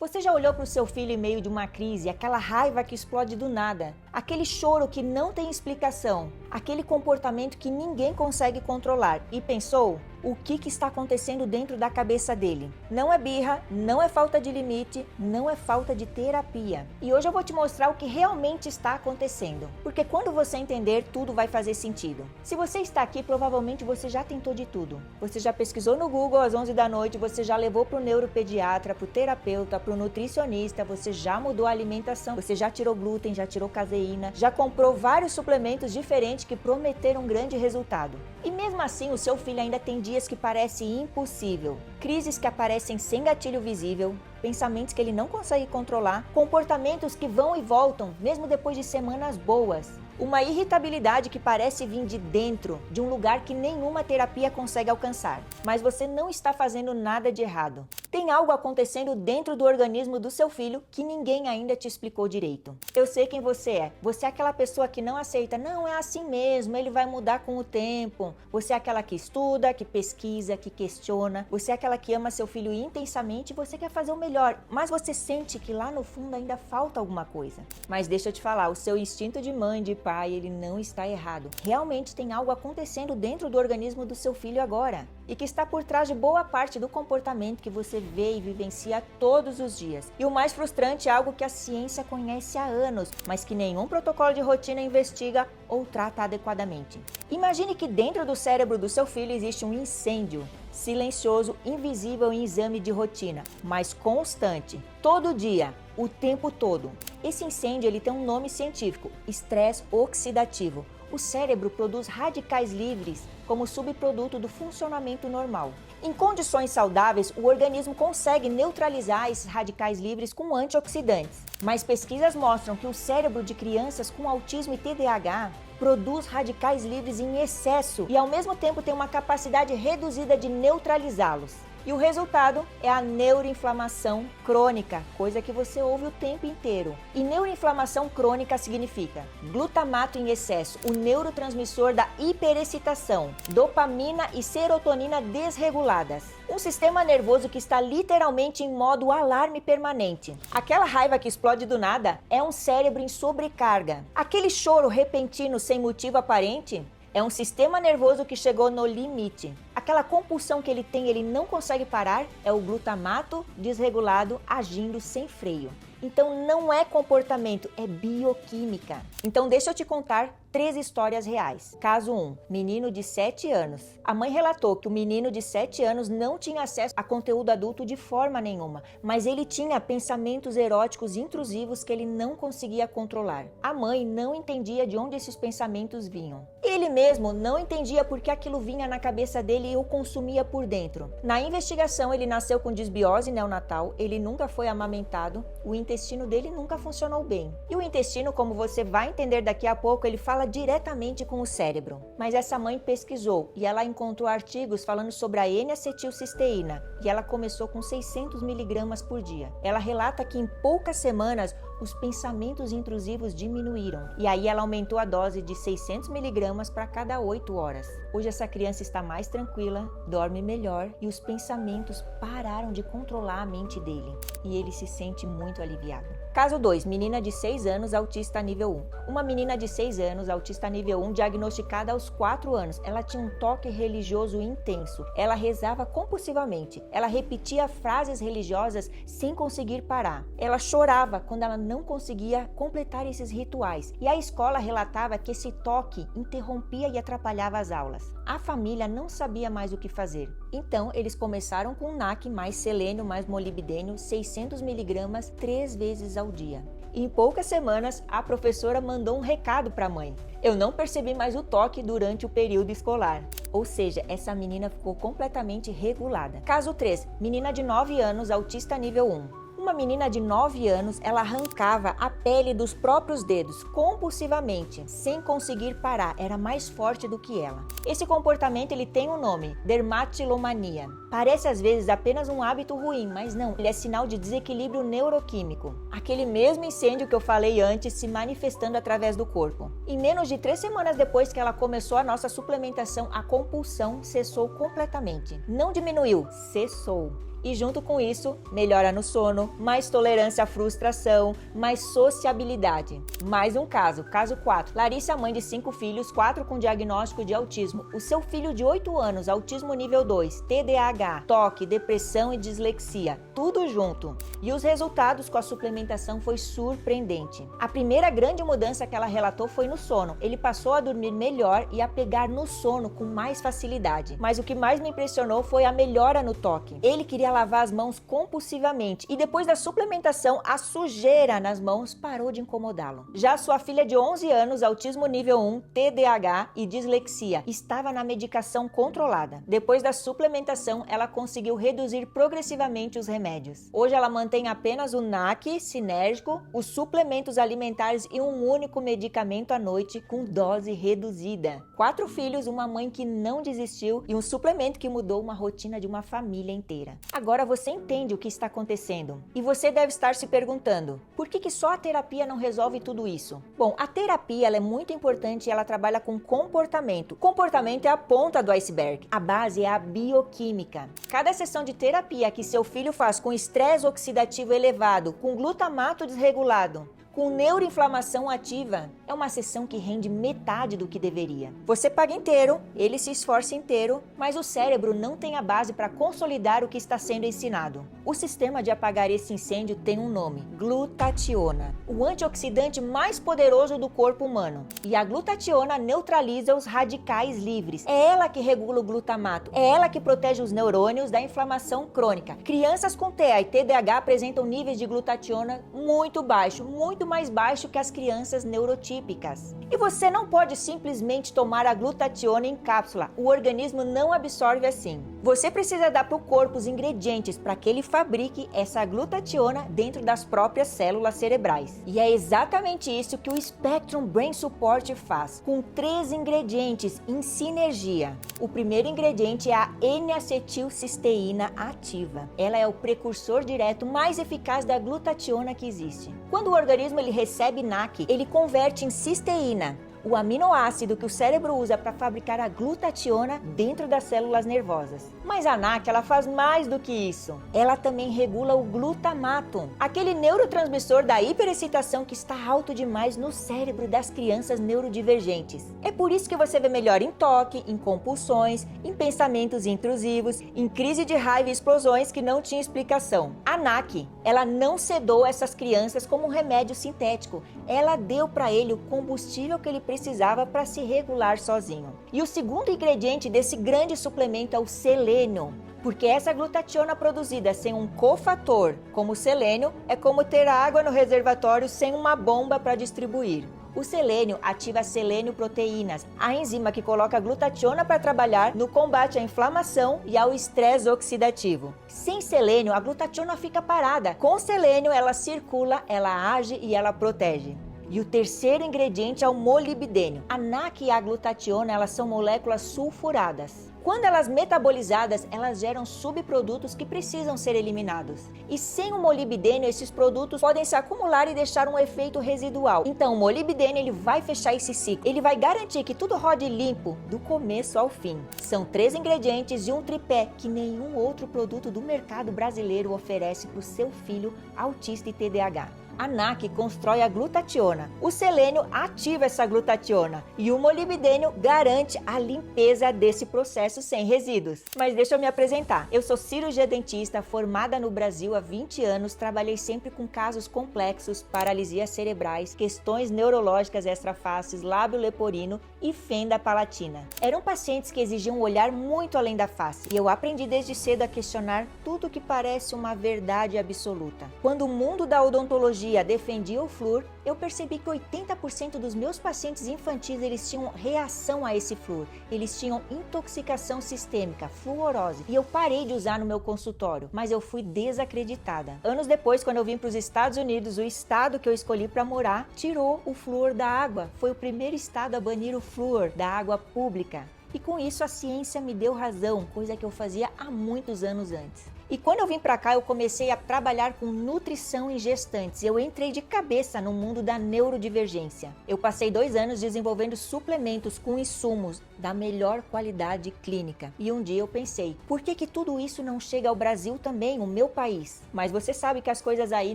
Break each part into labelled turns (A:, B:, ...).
A: Você já olhou para o seu filho em meio de uma crise, aquela raiva que explode do nada, aquele choro que não tem explicação, aquele comportamento que ninguém consegue controlar e pensou? O que está acontecendo dentro da cabeça dele? Não é birra, não é falta de limite, não é falta de terapia. E hoje eu vou te mostrar o que realmente está acontecendo. Porque quando você entender, tudo vai fazer sentido. Se você está aqui, provavelmente você já tentou de tudo. Você já pesquisou no Google às 11 da noite, você já levou para o neuropediatra, para o terapeuta, para o nutricionista, você já mudou a alimentação, você já tirou glúten, já tirou caseína, já comprou vários suplementos diferentes que prometeram um grande resultado. E mesmo assim, o seu filho ainda tem dias que parece impossível, crises que aparecem sem gatilho visível, pensamentos que ele não consegue controlar, comportamentos que vão e voltam, mesmo depois de semanas boas, uma irritabilidade que parece vir de dentro, de um lugar que nenhuma terapia consegue alcançar. Mas você não está fazendo nada de errado. Tem algo acontecendo dentro do organismo do seu filho que ninguém ainda te explicou direito. Eu sei quem você é. Você é aquela pessoa que não aceita, não, é assim mesmo, ele vai mudar com o tempo. Você é aquela que estuda, que pesquisa, que questiona. Você é aquela que ama seu filho intensamente e você quer fazer o melhor. Mas você sente que lá no fundo ainda falta alguma coisa. Mas deixa eu te falar, o seu instinto de mãe, de pai, ele não está errado. Realmente tem algo acontecendo dentro do organismo do seu filho agora. E que está por trás de boa parte do comportamento que você vê e vivencia todos os dias. E o mais frustrante é algo que a ciência conhece há anos, mas que nenhum protocolo de rotina investiga ou trata adequadamente. Imagine que dentro do cérebro do seu filho existe um incêndio, silencioso, invisível em exame de rotina, mas constante, todo dia, o tempo todo. Esse incêndio ele tem um nome científico, estresse oxidativo. O cérebro produz radicais livres como subproduto do funcionamento normal. Em condições saudáveis, o organismo consegue neutralizar esses radicais livres com antioxidantes. Mas pesquisas mostram que o cérebro de crianças com autismo e TDAH produz radicais livres em excesso e ao mesmo tempo tem uma capacidade reduzida de neutralizá-los. E o resultado é a neuroinflamação crônica, coisa que você ouve o tempo inteiro. E neuroinflamação crônica significa glutamato em excesso, o neurotransmissor da hiperexcitação, dopamina e serotonina desreguladas. Um sistema nervoso que está literalmente em modo alarme permanente. Aquela raiva que explode do nada é um cérebro em sobrecarga. Aquele choro repentino sem motivo aparente é um sistema nervoso que chegou no limite. Aquela compulsão que ele tem, ele não consegue parar, é o glutamato desregulado agindo sem freio. Então não é comportamento, é bioquímica. Então deixa eu te contar 3 histórias reais. Caso 1, menino de 7 anos. A mãe relatou que o menino de 7 anos não tinha acesso a conteúdo adulto de forma nenhuma, mas ele tinha pensamentos eróticos intrusivos que ele não conseguia controlar. A mãe não entendia de onde esses pensamentos vinham. Ele mesmo não entendia por que aquilo vinha na cabeça dele e o consumia por dentro. Na investigação, ele nasceu com disbiose neonatal, ele nunca foi amamentado, o intestino dele nunca funcionou bem. E o intestino, como você vai entender daqui a pouco, ele fala diretamente com o cérebro. Mas essa mãe pesquisou e ela encontrou artigos falando sobre a N-acetilcisteína e ela começou com 600 miligramas por dia. Ela relata que em poucas semanas os pensamentos intrusivos diminuíram e aí ela aumentou a dose de 600 miligramas para cada 8 horas. Hoje essa criança está mais tranquila, dorme melhor e os pensamentos pararam de controlar a mente dele e ele se sente muito aliviado. Caso 2, menina de 6 anos, autista nível 1. Uma menina de 6 anos, autista nível 1, diagnosticada aos 4 anos. Ela tinha um toque religioso intenso. Ela rezava compulsivamente. Ela repetia frases religiosas sem conseguir parar. Ela chorava quando ela não conseguia completar esses rituais. E a escola relatava que esse toque interrompia e atrapalhava as aulas. A família não sabia mais o que fazer. Então, eles começaram com NAC mais selênio mais molibdênio, 600 miligramas 3 vezes ao dia. E em poucas semanas, a professora mandou um recado para a mãe. Eu não percebi mais o toque durante o período escolar. Ou seja, essa menina ficou completamente regulada. Caso 3, menina de 9 anos, autista nível 1. Uma menina de 9 anos, ela arrancava a pele dos próprios dedos compulsivamente, sem conseguir parar, era mais forte do que ela. Esse comportamento ele tem um nome, dermatilomania. Parece às vezes apenas um hábito ruim, mas não, ele é sinal de desequilíbrio neuroquímico. Aquele mesmo incêndio que eu falei antes se manifestando através do corpo. Em menos de 3 semanas depois que ela começou a nossa suplementação, a compulsão cessou completamente. Não diminuiu, cessou. E junto com isso, melhora no sono, mais tolerância à frustração, mais sociabilidade. Mais um caso, caso 4. Larissa, mãe de 5 filhos, 4 com diagnóstico de autismo. O seu filho de 8 anos, autismo nível 2, TDAH, toque, depressão e dislexia, tudo junto. E os resultados com a suplementação foi surpreendente. A primeira grande mudança que ela relatou foi no sono. Ele passou a dormir melhor e a pegar no sono com mais facilidade. Mas o que mais me impressionou foi a melhora no toque. Ele queria lavar as mãos compulsivamente e depois da suplementação, a sujeira nas mãos parou de incomodá-lo. Já sua filha de 11 anos, autismo nível 1, TDAH e dislexia, estava na medicação controlada. Depois da suplementação, ela conseguiu reduzir progressivamente os remédios. Hoje ela mantém apenas o NAC sinérgico, os suplementos alimentares e um único medicamento à noite com dose reduzida. 4 filhos, uma mãe que não desistiu e um suplemento que mudou uma rotina de uma família inteira. Agora você entende o que está acontecendo. E você deve estar se perguntando, por que só a terapia não resolve tudo isso? Bom, a terapia ela é muito importante e ela trabalha com comportamento. Comportamento é a ponta do iceberg. A base é a bioquímica. Cada sessão de terapia que seu filho faz com estresse oxidativo elevado, com glutamato desregulado, com neuroinflamação ativa, é uma sessão que rende metade do que deveria. Você paga inteiro, ele se esforça inteiro, mas o cérebro não tem a base para consolidar o que está sendo ensinado. O sistema de apagar esse incêndio tem um nome: glutationa, o antioxidante mais poderoso do corpo humano. E a glutationa neutraliza os radicais livres. É ela que regula o glutamato, é ela que protege os neurônios da inflamação crônica. Crianças com TEA e TDAH apresentam níveis de glutationa muito baixos, muito mais baixo que as crianças neurotípicas. E você não pode simplesmente tomar a glutationa em cápsula. O organismo não absorve assim. Você precisa dar para o corpo os ingredientes para que ele fabrique essa glutationa dentro das próprias células cerebrais. E é exatamente isso que o Spectrum Brain Support faz, com 3 ingredientes em sinergia. O primeiro ingrediente é a N-acetilcisteína ativa. Ela é o precursor direto mais eficaz da glutationa que existe. Quando o organismo ele recebe NAC, ele converte em cisteína, o aminoácido que o cérebro usa para fabricar a glutationa dentro das células nervosas. Mas a NAC ela faz mais do que isso. Ela também regula o glutamato, aquele neurotransmissor da hiperexcitação que está alto demais no cérebro das crianças neurodivergentes. É por isso que você vê melhor em toque, em compulsões, em pensamentos intrusivos, em crise de raiva e explosões que não tinha explicação. A NAC, ela não sedou essas crianças como um remédio sintético. Ela deu para ele o combustível que ele precisava para se regular sozinho. E o segundo ingrediente desse grande suplemento é o selênio, porque essa glutationa produzida sem um cofator como o selênio é como ter água no reservatório sem uma bomba para distribuir. O selênio ativa selênio-proteínas, a enzima que coloca a glutationa para trabalhar no combate à inflamação e ao estresse oxidativo. Sem selênio, a glutationa fica parada. Com selênio, ela circula, ela age e ela protege. E o terceiro ingrediente é o molibdênio. A NAC e a glutationa, elas são moléculas sulfuradas. Quando elas metabolizadas, elas geram subprodutos que precisam ser eliminados. E sem o molibdênio, esses produtos podem se acumular e deixar um efeito residual. Então, o molibdênio ele vai fechar esse ciclo. Ele vai garantir que tudo rode limpo, do começo ao fim. São 3 ingredientes e um tripé que nenhum outro produto do mercado brasileiro oferece para o seu filho autista e TDAH. A NAC constrói a glutationa, o selênio ativa essa glutationa e o molibdênio garante a limpeza desse processo sem resíduos. Mas deixa eu me apresentar. Eu sou cirurgia dentista, formada no Brasil há 20 anos, trabalhei sempre com casos complexos, paralisias cerebrais, questões neurológicas extrafaces, lábio leporino e fenda palatina. Eram pacientes que exigiam um olhar muito além da face e eu aprendi desde cedo a questionar tudo que parece uma verdade absoluta. Quando o mundo da odontologia defendia o flúor, eu percebi que 80% dos meus pacientes infantis eles tinham reação a esse flúor. Eles tinham intoxicação sistêmica, fluorose, e eu parei de usar no meu consultório, mas eu fui desacreditada. Anos depois, quando eu vim para os Estados Unidos, o estado que eu escolhi para morar tirou o flúor da água. Foi o primeiro estado a banir o flúor da água pública. E com isso a ciência me deu razão, coisa que eu fazia há muitos anos antes. E quando eu vim para cá, eu comecei a trabalhar com nutrição em gestantes. Eu entrei de cabeça no mundo da neurodivergência. Eu passei 2 anos desenvolvendo suplementos com insumos da melhor qualidade clínica. E um dia eu pensei, por que tudo isso não chega ao Brasil também, o meu país? Mas você sabe que as coisas aí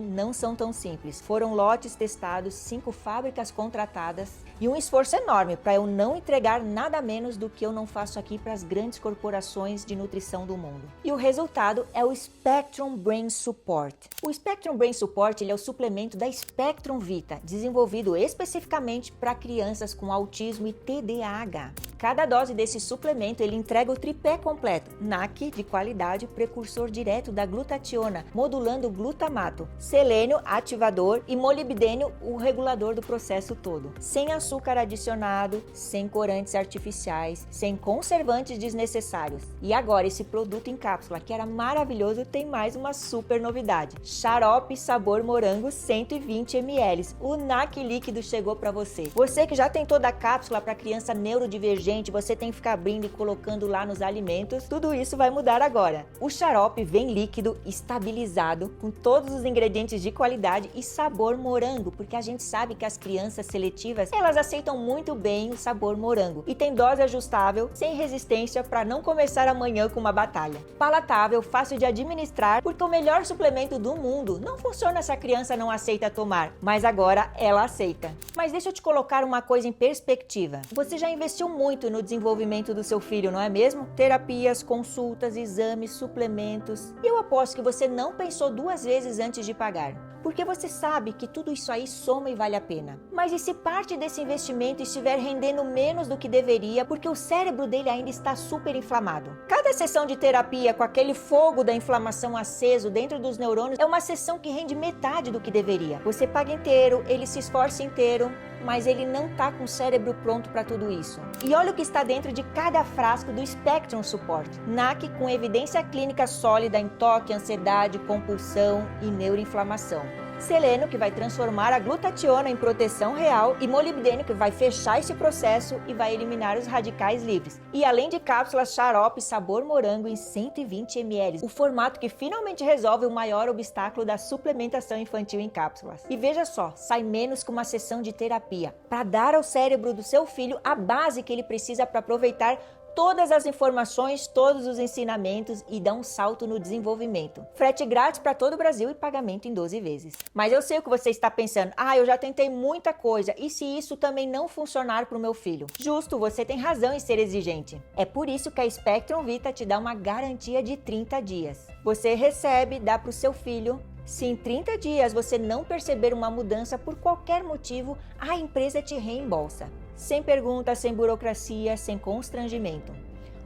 A: não são tão simples. Foram lotes testados, 5 fábricas contratadas e um esforço enorme para eu não entregar nada menos do que eu não faço aqui para as grandes corporações de nutrição do mundo. E o resultado é o Spectrum Brain Support. O Spectrum Brain Support ele é o suplemento da Spectrum Vita, desenvolvido especificamente para crianças com autismo e TDAH. Cada dose desse suplemento ele entrega o tripé completo: NAC de qualidade, precursor direto da glutationa, modulando o glutamato, selênio ativador e molibdênio, o regulador do processo todo. Sem açúcar adicionado, sem corantes artificiais, sem conservantes desnecessários. E agora esse produto em cápsula, que era maravilhoso, tem mais uma super novidade: xarope sabor morango 120 ml. O NAC líquido chegou para você. Você que já tem toda a cápsula para criança neurodivergente, você tem que ficar abrindo e colocando lá nos alimentos, tudo isso vai mudar agora. O xarope vem líquido, estabilizado, com todos os ingredientes de qualidade e sabor morango, porque a gente sabe que as crianças seletivas, elas aceitam muito bem o sabor morango. E tem dose ajustável, sem resistência, para não começar amanhã com uma batalha. Palatável, fácil de administrar, porque o melhor suplemento do mundo não funciona se a criança não aceita tomar, mas agora ela aceita. Mas deixa eu te colocar uma coisa em perspectiva. Você já investiu muito no desenvolvimento do seu filho, não é mesmo? Terapias, consultas, exames, suplementos. E eu aposto que você não pensou 2 vezes antes de pagar, porque você sabe que tudo isso aí soma e vale a pena. Mas e se parte desse investimento estiver rendendo menos do que deveria, porque o cérebro dele ainda está super inflamado? Cada sessão de terapia com aquele fogo da inflamação aceso dentro dos neurônios é uma sessão que rende metade do que deveria. Você paga inteiro, ele se esforça inteiro, mas ele não está com o cérebro pronto para tudo isso. E olha o que está dentro de cada frasco do Spectrum Support. NAC com evidência clínica sólida em toque, ansiedade, compulsão e neuroinflamação. Selênio, que vai transformar a glutationa em proteção real, e molibdênio, que vai fechar esse processo e vai eliminar os radicais livres. E além de cápsulas xarope sabor morango em 120 ml, o formato que finalmente resolve o maior obstáculo da suplementação infantil em cápsulas. E veja só, sai menos que uma sessão de terapia, para dar ao cérebro do seu filho a base que ele precisa para aproveitar todas as informações, todos os ensinamentos e dar um salto no desenvolvimento. Frete grátis para todo o Brasil e pagamento em 12 vezes. Mas eu sei o que você está pensando. Eu já tentei muita coisa, e se isso também não funcionar para o meu filho? Justo, você tem razão em ser exigente. É por isso que a Spectrum Vita te dá uma garantia de 30 dias. Você recebe, dá para o seu filho. Se em 30 dias você não perceber uma mudança por qualquer motivo, a empresa te reembolsa. Sem pergunta, sem burocracia, sem constrangimento.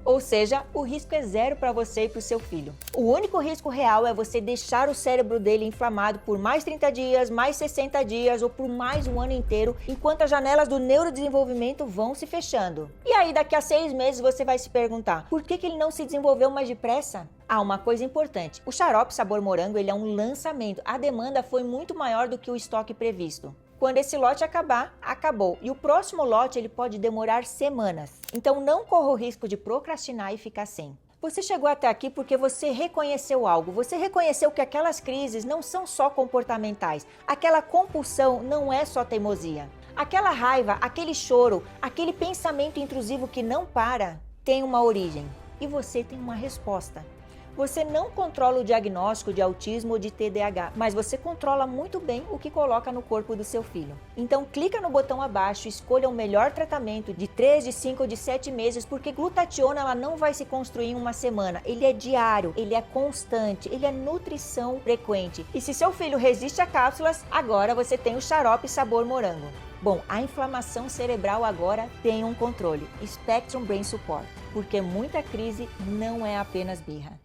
A: Ou seja, o risco é zero para você e para o seu filho. O único risco real é você deixar o cérebro dele inflamado por mais 30 dias, mais 60 dias ou por mais um ano inteiro, enquanto as janelas do neurodesenvolvimento vão se fechando. E aí daqui a 6 meses você vai se perguntar, por que ele não se desenvolveu mais depressa? Uma coisa importante, o xarope sabor morango ele é um lançamento, a demanda foi muito maior do que o estoque previsto. Quando esse lote acabar, acabou. E o próximo lote ele pode demorar semanas. Então não corra o risco de procrastinar e ficar sem. Você chegou até aqui porque você reconheceu algo. Você reconheceu que aquelas crises não são só comportamentais. Aquela compulsão não é só teimosia. Aquela raiva, aquele choro, aquele pensamento intrusivo que não para, tem uma origem. E você tem uma resposta. Você não controla o diagnóstico de autismo ou de TDAH, mas você controla muito bem o que coloca no corpo do seu filho. Então clica no botão abaixo, escolha o melhor tratamento de 3, de 5 ou de 7 meses, porque glutationa ela não vai se construir em uma semana. Ele é diário, ele é constante, ele é nutrição frequente. E se seu filho resiste a cápsulas, agora você tem o xarope sabor morango. Bom, a inflamação cerebral agora tem um controle. Spectrum Brain Support, porque muita crise não é apenas birra.